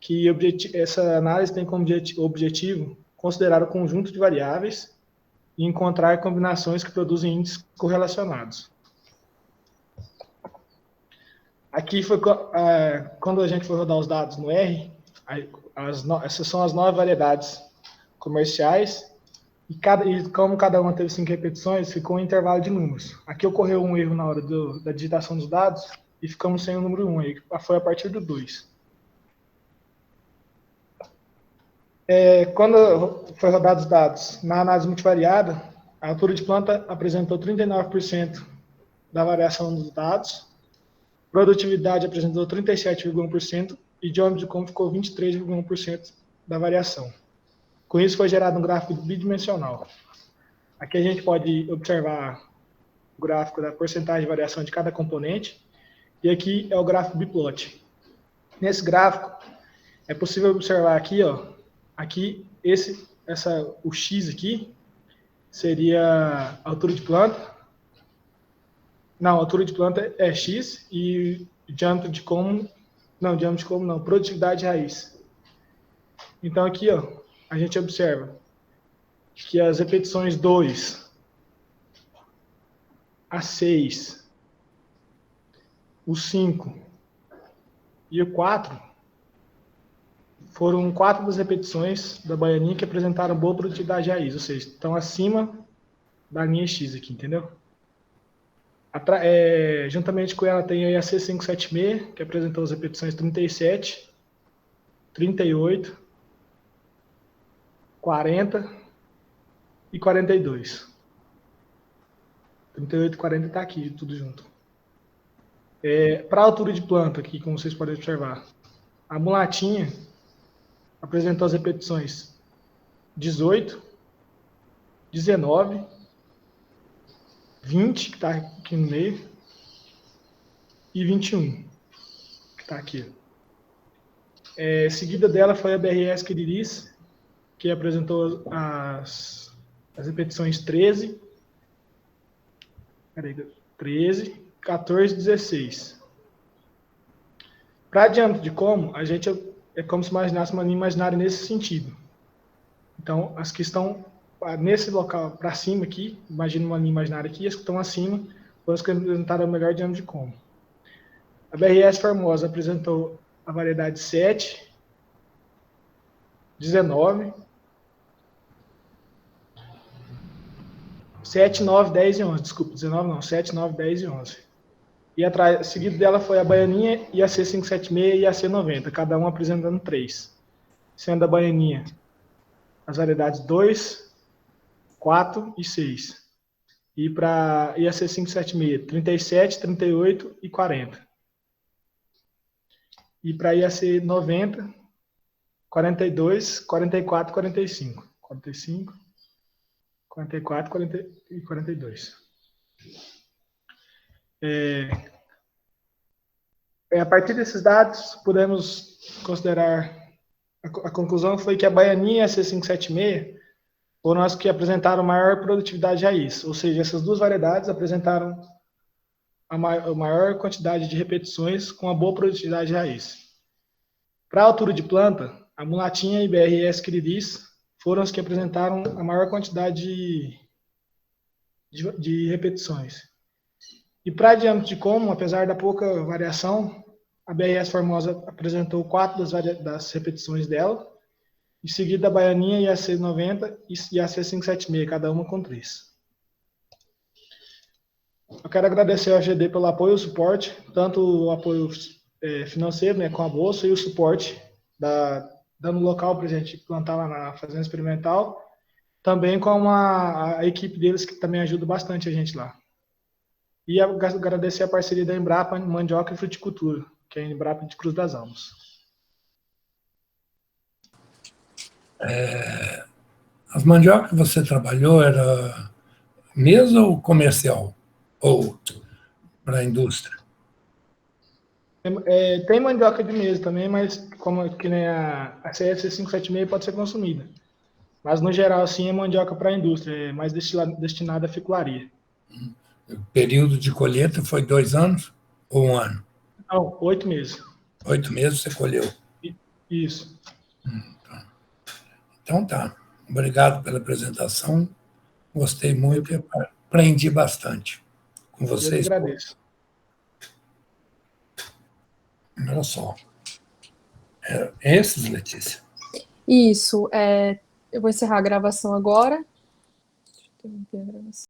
que essa análise tem como objetivo considerar o conjunto de variáveis e encontrar combinações que produzem índices correlacionados. Aqui foi quando a gente foi rodar os dados no R, essas são as 9 variedades comerciais, e como cada uma teve 5 repetições, ficou um intervalo de números. Aqui ocorreu um erro na hora da digitação dos dados, e ficamos sem o número 1, aí foi a partir do 2. Quando foi rodados os dados na análise multivariada, a altura de planta apresentou 39% da variação dos dados, produtividade apresentou 37,1% e diâmetro de como ficou 23,1% da variação. Com isso foi gerado um gráfico bidimensional. Aqui a gente pode observar o gráfico da porcentagem de variação de cada componente, e aqui é o gráfico biplot. Nesse gráfico, é possível observar aqui, aqui o X aqui seria a altura de planta, Não, a altura de planta é X e diâmetro de cômodo... Não, diâmetro de cômodo não, produtividade de raiz. Então, aqui, ó, a gente observa que as repetições 2 a 6, o 5 e o 4 foram 4 das repetições da baianinha que apresentaram boa produtividade de raiz, ou seja, estão acima da linha X aqui, entendeu? Juntamente com ela tem a C576, que apresentou as repetições 37, 38, 40 e 42. 38 e 40 está aqui, tudo junto. Para a altura de planta, aqui, como vocês podem observar, a mulatinha apresentou as repetições 18, 19, 20, que está aqui no meio, e 21, que está aqui. Seguida dela foi a BRS Quiriris, que apresentou as repetições 13, 14 e 16. Para diâmetro de cômodo, a gente é como se imaginasse uma linha imaginária nesse sentido. Então, as que estão nesse local para cima aqui, imagina uma linha imaginária aqui, as que estão acima foram as que apresentaram o melhor diâmetro de cômodo. A BRS Formosa apresentou a variedade 7, 19, 7, 9, 10 e 11. Desculpa, 19 não, 7, 9, 10 e 11. E atrás, seguido dela foi a Baianinha e a C576 e a C90, cada um apresentando 3. Sendo a Baianinha as variedades 2, 4 e 6. E a C576, 37, 38 e 40. E para a IAC90, 42, 44 e 45. 45, 44, 40 e 42. A partir desses dados, podemos considerar... A conclusão foi que a Baianinha e a C576 foram as que apresentaram maior produtividade de raiz. Ou seja, essas duas variedades apresentaram a maior quantidade de repetições com a boa produtividade de raiz. Para a altura de planta, a Mulatinha e BRS Quiriris foram as que apresentaram a maior quantidade de repetições. E para diâmetro de cômodo, apesar da pouca variação, a BRS Formosa apresentou 4 das repetições dela, em seguida a Baianinha e a C90 e a C576, cada uma com 3. Eu quero agradecer ao GD pelo apoio e suporte, tanto o apoio financeiro, né, com a bolsa, e o suporte dando local para a gente plantar lá na Fazenda Experimental, também com a equipe deles, que também ajuda bastante a gente lá. E agradecer a parceria da Embrapa Mandioca e Fruticultura, que é a Embrapa de Cruz das Almas. As mandiocas que você trabalhou era mesa ou comercial? Ou para a indústria? Tem mandioca de mesa também, mas como que nem a CF576 pode ser consumida. Mas, no geral, assim, é mandioca para a indústria, é mais destinada à ficularia. O período de colheita foi 2 anos ou 1 ano? Não, 8 meses. 8 meses você colheu? Isso. Então tá. Obrigado pela apresentação. Gostei muito e aprendi bastante com vocês. Eu que agradeço. Olha só. Esses, Letícia? Isso. Eu vou encerrar a gravação agora. Deixa eu interromper a gravação.